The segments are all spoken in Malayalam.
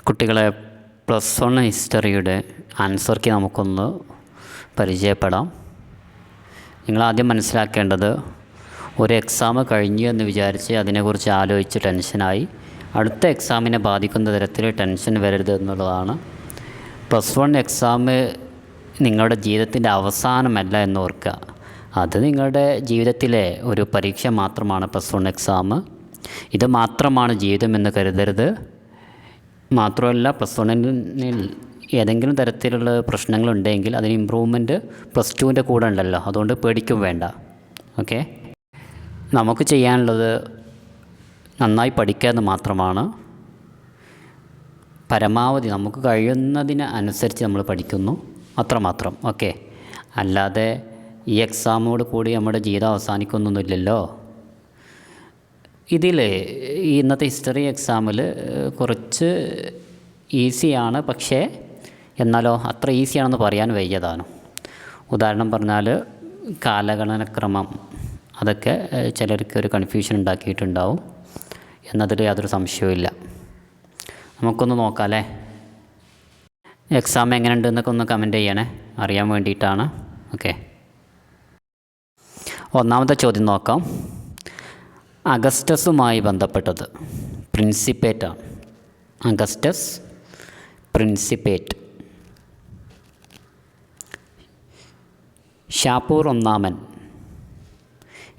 കുട്ടികളെ +1 ഹിസ്റ്ററിയുടെ ആൻസർ കീ നമുക്കൊന്ന് പരിചയപ്പെടാം. നിങ്ങളാദ്യം മനസ്സിലാക്കേണ്ടത്, ഒരു എക്സാം കഴിഞ്ഞു എന്ന് വിചാരിച്ച് അതിനെക്കുറിച്ച് ആലോചിച്ച് ടെൻഷനായി അടുത്ത എക്സാമിനെ ബാധിക്കുന്ന തരത്തിൽ ടെൻഷൻ വരരുത് എന്നുള്ളതാണ്. +1 എക്സാം നിങ്ങളുടെ ജീവിതത്തിൻ്റെ അവസാനമല്ല എന്ന് ഓർക്കുക. അത് നിങ്ങളുടെ ജീവിതത്തിലെ ഒരു പരീക്ഷ മാത്രമാണ് +1 എക്സാം. ഇത് മാത്രമാണ് ജീവിതമെന്ന് കരുതരുത്. മാത്രമല്ല, +1-ൽ ഏതെങ്കിലും തരത്തിലുള്ള പ്രശ്നങ്ങളുണ്ടെങ്കിൽ അതിന് ഇമ്പ്രൂവ്മെൻറ്റ് +2-ൻ്റെ കൂടെ ഉണ്ടല്ലോ, അതുകൊണ്ട് പേടിക്കും വേണ്ട. ഓക്കെ, നമുക്ക് ചെയ്യാനുള്ളത് നന്നായി പഠിക്കുക എന്ന് മാത്രമാണ്. പരമാവധി നമുക്ക് കഴിയുന്നതിന് അനുസരിച്ച് നമ്മൾ പഠിക്കുന്നു, അത്രമാത്രം. ഓക്കെ, അല്ലാതെ ഈ എക്സാമോട് കൂടി നമ്മുടെ ജീവിതം അവസാനിക്കുന്നൊന്നുമില്ലല്ലോ. ഇതിൽ ഇന്നത്തെ ഹിസ്റ്ററി എക്സാമിൽ കുറച്ച് ഈസിയാണ്, പക്ഷേ എന്നാലോ അത്ര ഈസിയാണെന്ന് പറയാൻ വയ്യതാണ്. ഉദാഹരണം പറഞ്ഞാൽ കാലഗണനക്രമം, അതൊക്കെ ചിലർക്ക് ഒരു കൺഫ്യൂഷൻ ഉണ്ടാക്കിയിട്ടുണ്ടാവും എന്നതിൽ യാതൊരു സംശയവുമില്ല. നമുക്കൊന്ന് നോക്കാം അല്ലേ. എക്സാം എങ്ങനെയുണ്ട് എന്നൊക്കെ ഒന്ന് കമൻറ്റ് ചെയ്യണേ, അറിയാൻ വേണ്ടിയിട്ടാണ്. ഓക്കെ, ഒന്നാമത്തെ ചോദ്യം നോക്കാം. അഗസ്റ്റസുമായി ബന്ധപ്പെട്ടത് പ്രിൻസിപ്പേറ്റാണ്. Augustus principate. ഷാപ്പൂർ ഒന്നാമൻ,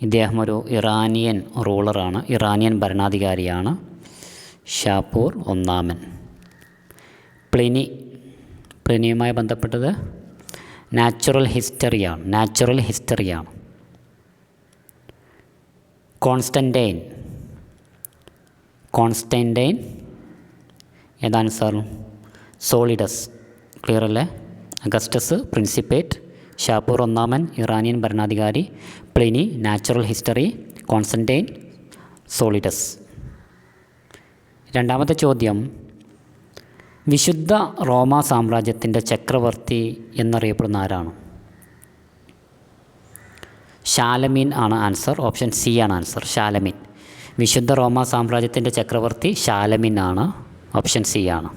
ഇദ്ദേഹം ഒരു ഇറാനിയൻ റൂളറാണ്, ഇറാനിയൻ ഭരണാധികാരിയാണ്. ഷാപ്പൂർ ഒന്നാമൻ. പ്ലിനിയുമായി ബന്ധപ്പെട്ടത് നാച്ചുറൽ ഹിസ്റ്ററിയാണ്. കോൺസ്റ്റൻറ്റൈൻ ഏതാണ് സാർ? സോളിഡസ്. ക്ലിയർ അല്ലേ? അഗസ്റ്റസ് പ്രിൻസിപ്പേറ്റ്, ഷാപ്പൂർ ഒന്നാമൻ ഇറാനിയൻ ഭരണാധികാരി, Pliny natural history, Constantine solidus. രണ്ടാമത്തെ ചോദ്യം, വിശുദ്ധ റോമാ സാമ്രാജ്യത്തിൻ്റെ ചക്രവർത്തി എന്നറിയപ്പെടുന്ന ആരാണ്? ഷാലമീൻ ആണ് ആൻസർ. ഓപ്ഷൻ സി ആണ് ആൻസർ, ഷാലമീൻ. വിശുദ്ധ റോമാ സാമ്രാജ്യത്തിൻ്റെ ചക്രവർത്തി ഷാലമീൻ ആണ്. ഓപ്ഷൻ സി ആണ്.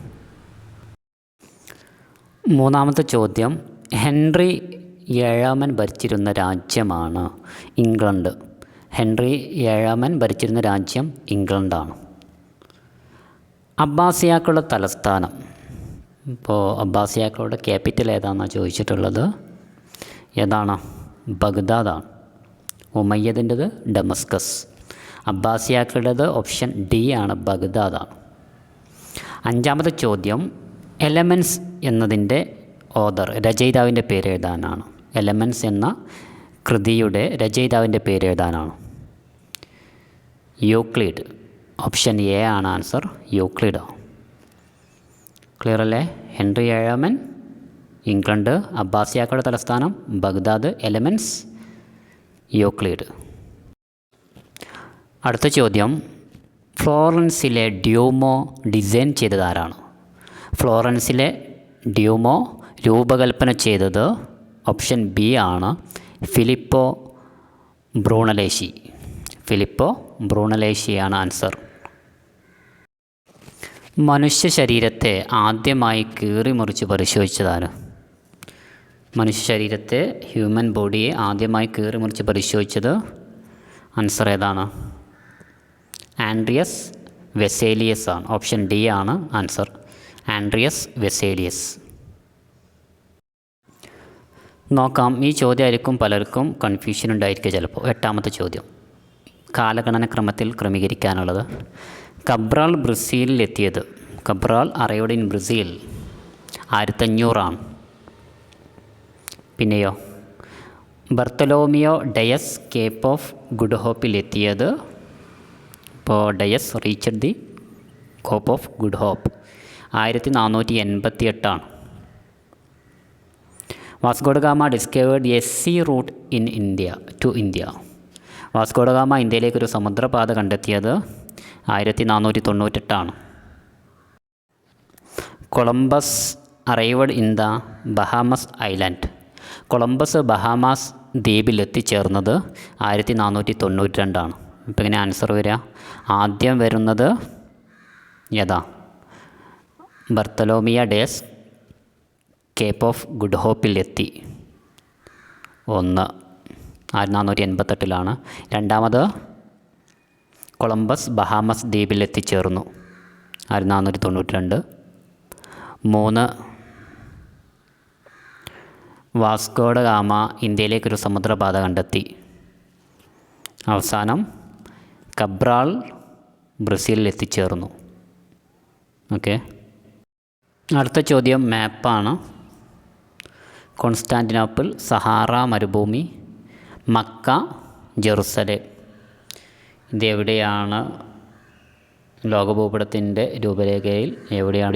മൂന്നാമത്തെ ചോദ്യം, ഹെൻറി ഏഴാമൻ ഭരിച്ചിരുന്ന രാജ്യമാണ് ഇംഗ്ലണ്ട്. ഹെൻറി ഏഴാമൻ ഭരിച്ചിരുന്ന രാജ്യം ഇംഗ്ലണ്ടാണ്. അബ്ബാസിയാക്കളുടെ തലസ്ഥാനം, ഇപ്പോൾ അബ്ബാസിയാക്കളുടെ ക്യാപിറ്റൽ ഏതാണെന്നാണ് ചോദിച്ചിട്ടുള്ളത്. ഏതാണ്? ബഗ്ദാദാണ്. ഉമയ്യദിൻ്റെത് ഡമസ്കസ്. അബ്ബാസിയാക്കളുടേത് ഓപ്ഷൻ ഡി ആണ്, ബഗ്ദാദാണ്. അഞ്ചാമത്തെ ചോദ്യം, എലമെൻസ് എന്നതിൻ്റെ ഓതർ, രചയിതാവിൻ്റെ പേര് എഴുതാനാണ്. എലമെൻസ് എന്ന കൃതിയുടെ രചയിതാവിൻ്റെ പേര് എഴുതാനാണ്. യൂക്ലിഡ്. ഓപ്ഷൻ എ ആണ് ആൻസർ, യൂക്ലിഡ്. ക്ലിയർ അല്ലേ? ഹെൻറി ഏഴാമൻ ഇംഗ്ലണ്ട്, അബ്ബാസിയാക്കളുടെ തലസ്ഥാനം ബഗ്ദാദ്, എലമെൻസ് യൂക്ലിഡ്. അടുത്ത ചോദ്യം, ഫ്ലോറൻസിലെ ഡ്യൂമോ ഡിസൈൻ ചെയ്തത് ആരാണ്? ഫ്ലോറൻസിലെ ഡ്യൂമോ രൂപകൽപ്പന ചെയ്തത് ഓപ്ഷൻ ബി ആണ്, ഫിലിപ്പോ ബ്രൂണലേശിയാണ് ആൻസർ. മനുഷ്യ ശരീരത്തെ ആദ്യമായി കീറിമുറിച്ച് പരിശോധിച്ചതാണ്? മനുഷ്യ ശരീരത്തെ, ഹ്യൂമൻ ബോഡിയെ ആദ്യമായി കീറിമുറിച്ച് പരിശോധിച്ചത് ആൻസർ ഏതാണ്? ആൻഡ്രിയസ് വെസേലിയസ് ആണ്. ഓപ്ഷൻ ഡി ആണ് ആൻസർ, ആൻഡ്രിയസ് വെസേലിയസ്. നോക്കാം, ഈ ചോദ്യമായിരിക്കും പലർക്കും കൺഫ്യൂഷൻ ഉണ്ടായിരിക്കുക ചിലപ്പോൾ. എട്ടാമത്തെ ചോദ്യം, കാലഗണനക്രമത്തിൽ ക്രമീകരിക്കാനുള്ളത്. കബ്രാൾ ബ്രസീലിലെത്തിയത്, കബ്രാൾ അറൈവ്ഡ് ഇൻ ബ്രസീൽ 1500 പിന്നെയോ Bartholomew Dias cape of good ഹോപ്പിലെത്തിയത്, ഇപ്പോൾ Dias reached the cape of good hope 1488. Vasco da Gama discovered a sea route in India. Vasco da Gama ഇന്ത്യയിലേക്കൊരു സമുദ്രപാത കണ്ടെത്തിയത് 1498. Columbus arrived in the Bahamas island. Columbus Bahamas ദ്വീപിൽ എത്തിച്ചേർന്നത് 1492. ഇപ്പോൾ ഇങ്ങനെ ആൻസർ വരിക, ആദ്യം വരുന്നത് ഏതാ? Bartholomew Dias cape of good ഹോപ്പിൽ എത്തി. 1 1488 രണ്ടാമത് കൊളംബസ് ബഹാമസ് ദ്വീപിൽ എത്തിച്ചേർന്നു 1492. 3 വാസ്കോഡ ഗാമ ഇന്ത്യയിലേക്കൊരു സമുദ്രപാത കണ്ടെത്തി. അവസാനം കബ്രാൾ ബ്രസീലിൽ എത്തിച്ചേർന്നു. ഓക്കെ, അടുത്ത ചോദ്യം മാപ്പാണ്. കോൺസ്റ്റാന്റിനോപ്പിൾ, സഹാറ മരുഭൂമി, മക്ക, ജെറുസലേം. ഇത് എവിടെയാണ്? ലോകഭൂപടത്തിൻ്റെ രൂപരേഖയിൽ എവിടെയാണ്?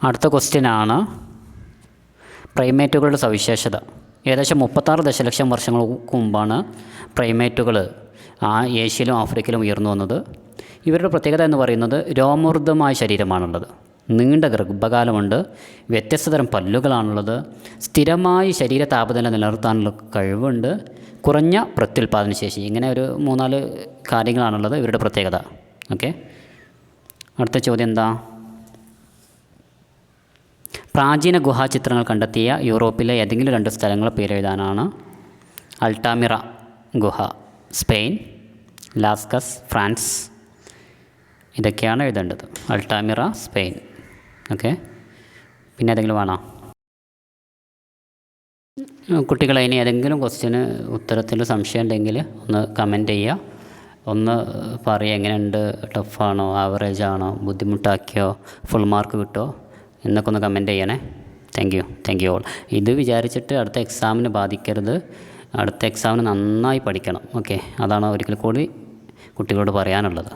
അടുത്ത ക്വസ്റ്റ്യനാണ് പ്രൈമേറ്റുകളുടെ സവിശേഷത. ഏകദേശം 36 ദശലക്ഷം വർഷങ്ങൾക്ക് മുമ്പാണ് പ്രൈമേറ്റുകൾ ഏഷ്യയിലും ആഫ്രിക്കയിലും ഉയർന്നു വന്നത്. ഇവരുടെ പ്രത്യേകത എന്ന് പറയുന്നത് രോമവൃദ്ധമായ ശരീരമാണുള്ളത്, നീണ്ട ഗർഭകാലമുണ്ട്, വ്യത്യസ്ത തരം പല്ലുകളാണുള്ളത്, സ്ഥിരമായി ശരീര താപനില നിലനിർത്താനുള്ള കഴിവുണ്ട്, കുറഞ്ഞ പ്രത്യുൽപാദന ശേഷി. ഇങ്ങനെ ഒരു 3-4 കാര്യങ്ങളാണുള്ളത് ഇവരുടെ പ്രത്യേകത. ഓക്കെ, അടുത്ത ചോദ്യം എന്താ? പ്രാചീന ഗുഹാചിത്രങ്ങൾ കണ്ടെത്തിയ യൂറോപ്പിലെ ഏതെങ്കിലും 2 സ്ഥലങ്ങൾ പേരെഴുതാനാണ്. അൾട്ടാമിറ ഗുഹ, സ്പെയിൻ, ലാസ്കസ്, ഫ്രാൻസ്. ഇതൊക്കെയാണ് എഴുതേണ്ടത്. Altamira, Spain. ഓക്കെ, പിന്നെ ഏതെങ്കിലും വേണോ? കുട്ടികളെ ഇനി ഏതെങ്കിലും ക്വസ്റ്റ്യന് ഉത്തരത്തിൽ സംശയം ഉണ്ടെങ്കിൽ ഒന്ന് കമൻറ്റ് ചെയ്യുക. ഒന്ന് പറയുക, എങ്ങനെയുണ്ട്, ടഫാണോ, ആവറേജ് ആണോ, ബുദ്ധിമുട്ടാക്കിയോ, ഫുൾ മാർക്ക് കിട്ടുമോ എന്നൊക്കെ ഒന്ന് കമൻറ്റ് ചെയ്യണേ. Thank you all. ഇത് വിചാരിച്ചിട്ട് അടുത്ത എക്സാമിന് ബാധിക്കരുത്. അടുത്ത എക്സാമിന് നന്നായി പഠിക്കണം. ഓക്കെ, അതാണ് ഒരിക്കൽ കൂടി കുട്ടികളോട് പറയാനുള്ളത്.